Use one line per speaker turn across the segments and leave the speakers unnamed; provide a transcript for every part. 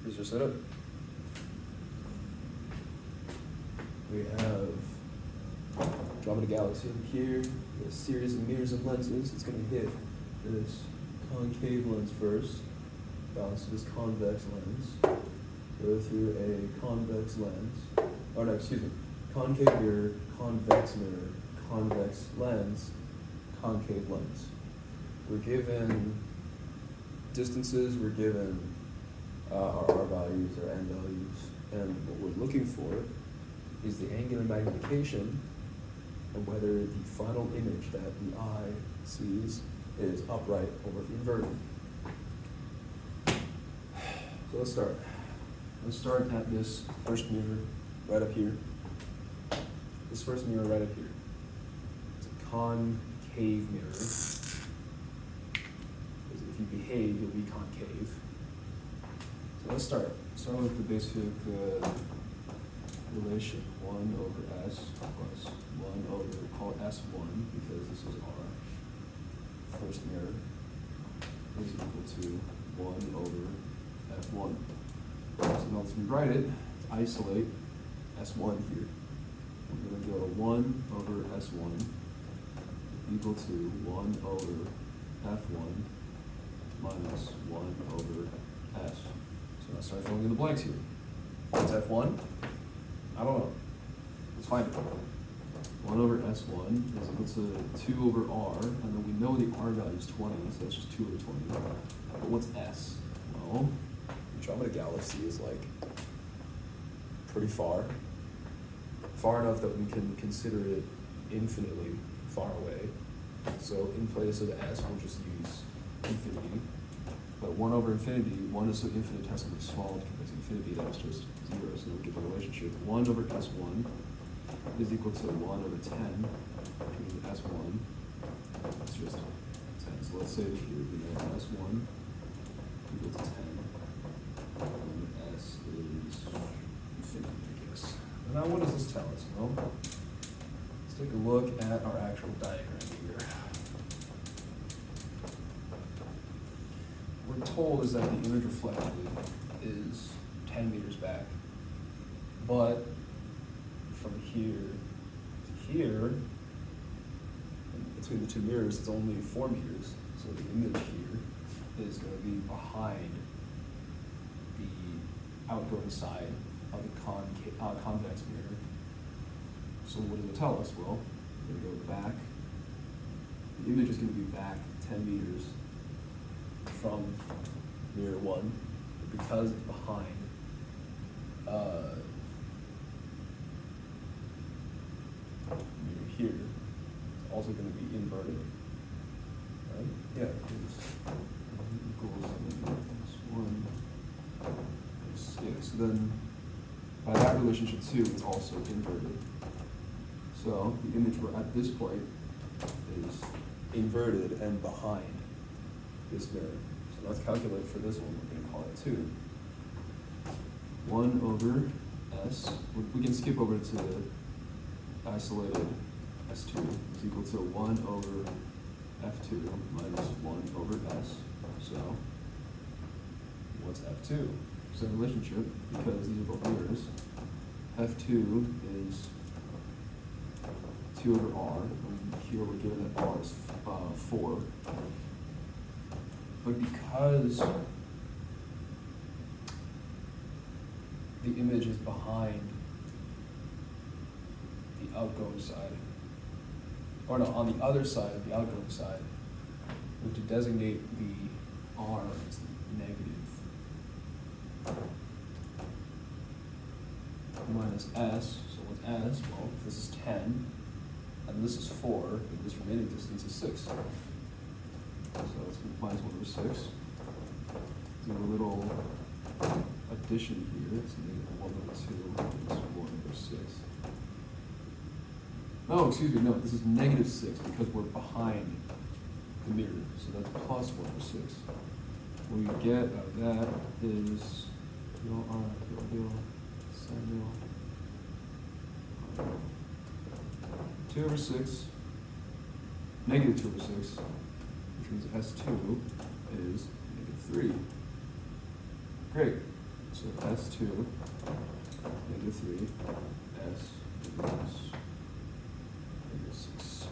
Here's your setup. We have Andromeda Galaxy over here, a series of mirrors and lenses. It's going to hit this concave lens first, bounce to this convex lens, go through a convex lens, oh no, excuse me, concave mirror, convex lens, concave lens. We're given distances, we're given our R values, our N values, and what we're looking for is the angular magnification and whether the final image that the eye sees is upright or inverted. So let's start. Let's start at this first mirror right up here. This first mirror right up here. It's a concave mirror. Because if you behave, you'll be concave. So let's start. Start with the basic relation 1 over S plus 1 over, we'll call it S1 because this is our first mirror, is equal to 1 over F1. So now let's rewrite it to isolate S1 here. We're going to go 1 over S1 equal to 1 over F1 minus 1 over S. So now start filling in the blanks here. What's F1? I don't know. Let's find it. 1 over S1 is equal to 2 over R, and then we know the R value is 20, so that's just 2 over 20. But what's S? Well, Andromeda Galaxy is like pretty far. Far enough that we can consider it infinitely far away. So in place of S, we'll just use infinity. But 1 over infinity, 1 is so infinitesimally small compared to infinity that it's just 0. So we get the relationship 1 over S1 is equal to 1 over 10 between S1. It's just 10. So let's say here we have S1 equal to 10. And S is infinity, I guess. And now what does this tell us? Well, let's take a look at our actual diagram here. What we're told is that the image reflected is 10 meters back. But from here to here, between the two mirrors, it's only 4 meters. So the image here is going to be behind the outgoing side of the convex mirror. So what does it tell us? Well, we're going to go back. The image is going to be back 10 meters from mirror 1, because it's behind mirror here, it's also going to be inverted, right? Yeah, it's equals 1. Yeah, so then by that relationship too, it's also inverted. So the image we're at this point is inverted and behind this mirror. So let's calculate for this one. We're going to call it 2. 1 over S, we can skip over to the isolated S2 is equal to 1 over F2 minus 1 over S. So what's F2? So relationship, because these are both mirrors, F2 is 2 over R, and here we're given that R is 4. But because the image is behind the outgoing side, or no, on the other side of the outgoing side, we have to designate the R as negative minus S. So what's S? Well, this is 10, and this is 4, and this remaining distance is 6. So let's minus 1 over 6. Do a little addition here. It's negative 1 over 2 minus 1 over 6. No, excuse me, no, this is negative 6 because we're behind the mirror. So that's plus 1 over 6. What we get out of that is real R, real sin real 2 over 6, negative 2 over 6, which means S2 is negative 3. Great. So S2, -3, S equals -6.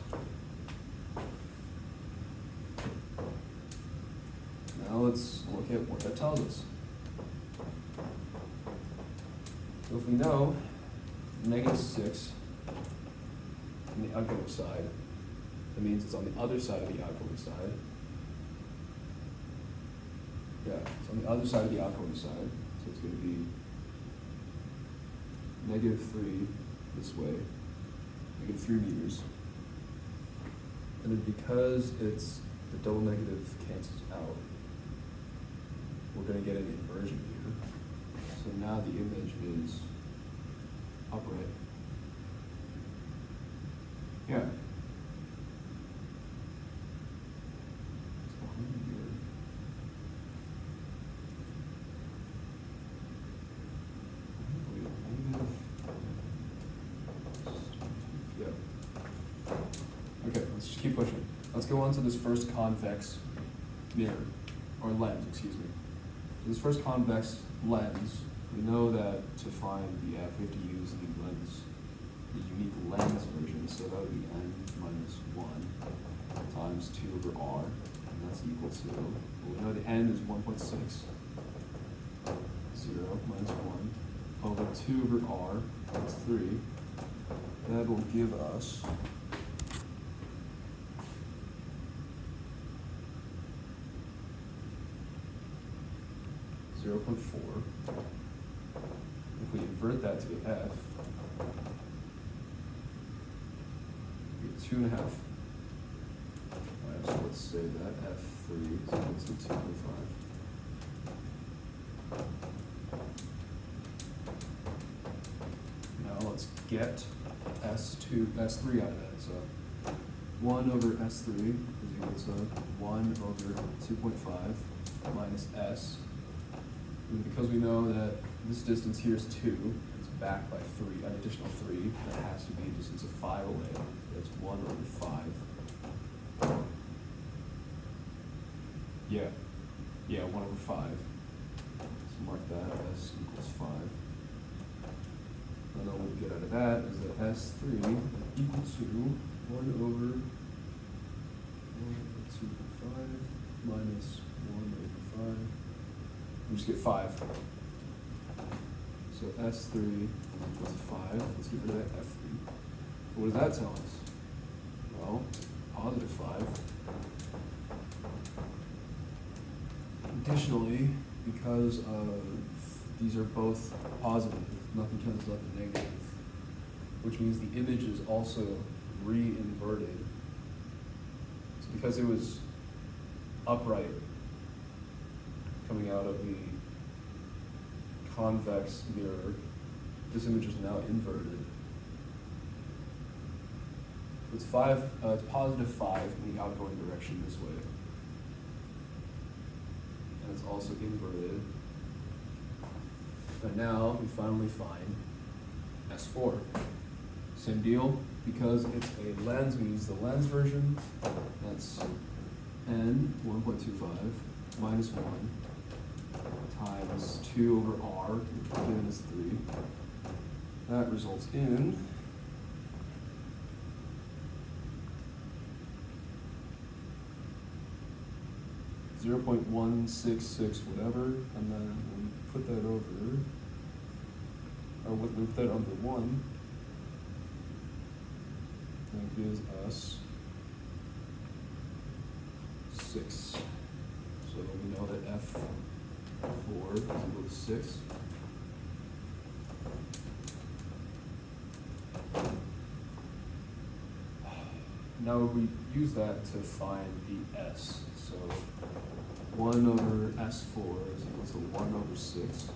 Now let's look at what that tells us. So if we know -6 on the outgoing side, that means it's on the other side of the outgoing side. Yeah, it's on the other side of the outgoing side, so it's going to be -3 this way, -3 meters. And then because it's the double negative cancels out, we're going to get an inversion here. So now the image is upright. Yeah. It's behind here. Yeah. Okay, let's just keep pushing. Let's go on to this first convex mirror, or lens, excuse me. So this first convex lens, we know that to find the f, we have to use the lens, the unique lens version, so that would be n minus 1 times 2 over r, and that's equal to, well, we know the n is 1.6, 0 minus 1, over 2 over r, that's 3. That will give us 0.4. If we invert that to f, we get 2.5. Alright, so let's say that f3 is equal to 2.5. Now let's get S3 out of that. So 1 over S3 is equal to 1 over 2.5 minus S. And because we know that this distance here is 2, it's back by 3, an additional 3, that has to be a distance of 5 away. That's 1 over 5. Yeah, 1 over 5. So mark that S equals 5. And then what we get out of that is that S3 is equal to 1 over 2.5 minus 1 over 5. We just get 5. So S3 equals 5. Let's get rid of that F3. What does that tell us? Well, positive 5. Additionally, because of these are both positive, nothing cancels out the negative, which means the image is also re-inverted. So because it was upright coming out of the convex mirror, this image is now inverted. It's positive 5 in the outgoing direction this way. And it's also inverted. And now we finally find S4. Same deal, because it's a lens, we use the lens version. That's n 1.25 minus 1 times 2 over r, which is given as 3. That results in 0.166 whatever, and then when we put that over, or we put that under 1, that gives us 6. So we know that F4 is equal to 6. Now we use that to find the S. So 1 over S4 is equal to 1 over 6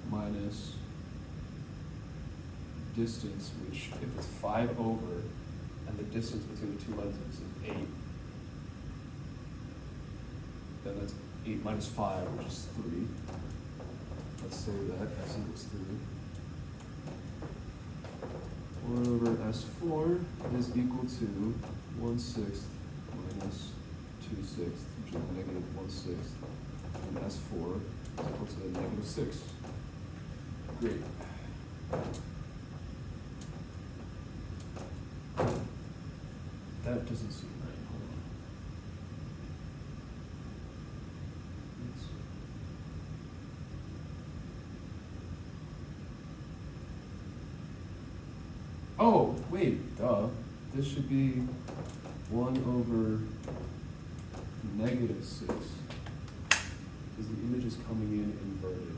minus distance, which if it's 5 over, and the distance between the two lenses is 8, then that's 8 minus 5, which is 3. Let's say that S equals 3. 1 over S4 is equal to 1/6 minus 2/6, which is negative 1/6, and S4 is equal to negative 6. Great. That doesn't seem right. Hold on. Oh, wait, duh. This should be 1 over negative 6. Because the image is coming in inverted.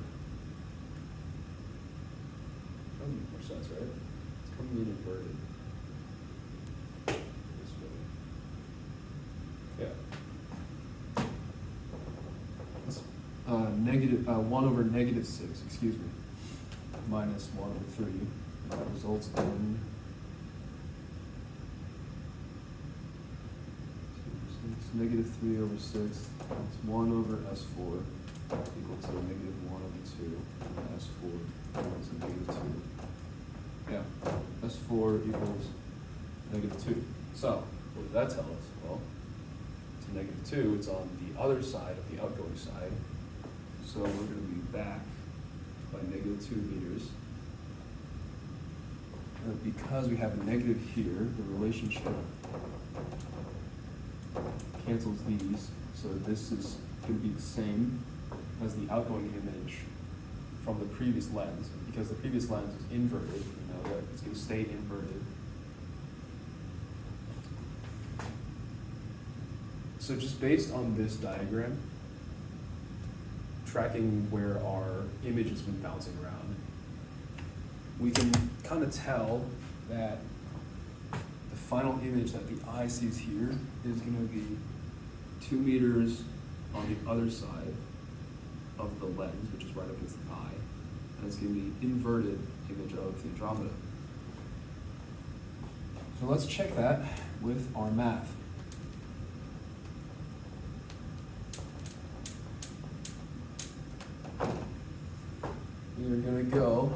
That would make more sense, right? It's coming in inverted. This way. Yeah. It's, negative, 1 over negative 6, excuse me. Minus 1 over 3. That results in 3 over 6. It's 1 over S4 equal to negative 1 over 2. And S4 equals a negative 2. Yeah, S4 equals negative 2. So, what does that tell us? Well, it's a negative 2. It's on the other side of the outgoing side. So we're going to be back by negative 2 meters. Because we have a negative here, the relationship cancels these, so this is going to be the same as the outgoing image from the previous lens. Because the previous lens is inverted, you know that it's going to stay inverted. So just based on this diagram, tracking where our image has been bouncing around, we can kind of tell that the final image that the eye sees here is going to be 2 meters on the other side of the lens, which is right up against the eye, and it's going to be inverted image of the Andromeda. So let's check that with our math. We're going to go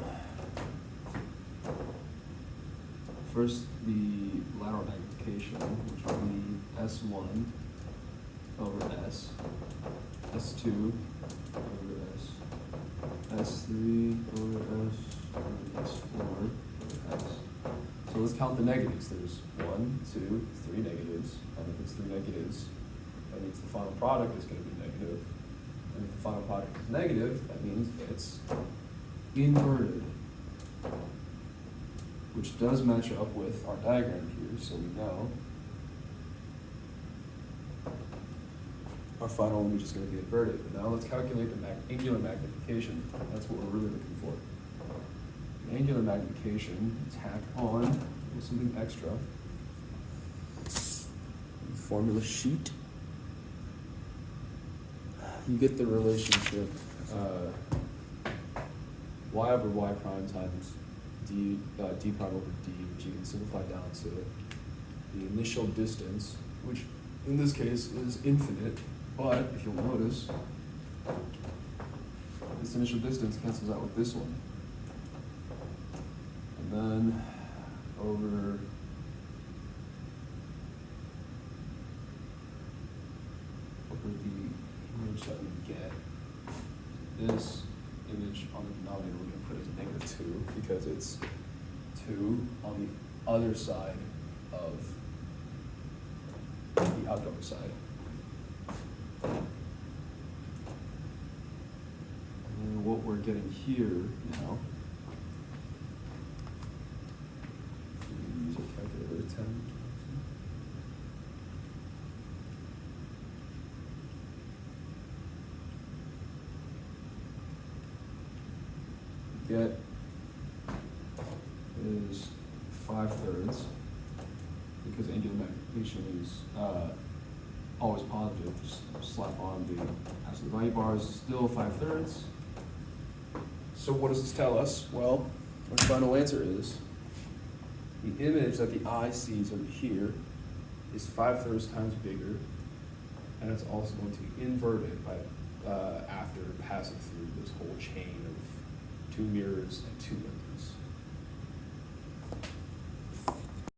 first the lateral magnification, which will be S1 over S, S2 over S, S3 over S, and S4 over S. So let's count the negatives. There's 1, 2, 3 negatives, and if it's 3 negatives, that means the final product is going to be negative. And if the final product is negative, that means it's inverted, which does match up with our diagram here, so we know our final image is going to be inverted. But now let's calculate the angular magnification. That's what we're really looking for. The angular magnification, tack on with something extra. Formula sheet. You get the relationship y over y prime times d prime over d, which you can simplify down to the initial distance, which in this case is infinite, but if you'll notice, this initial distance cancels out with this one. And then over the image that we get, this image on the denominator we're going to put as negative 2 because it's 2 on the other side of the outgoing side. And what we're getting here now, use our calculator, 10. Get is 5/3 because angular magnification is always positive. Just slap on the absolute value bars, still 5/3. So what does this tell us? Well, our final answer is the image that the eye sees over here is 5/3 times bigger, and it's also going to be inverted by after passing through this whole chain of 2 mirrors and 2 lenses.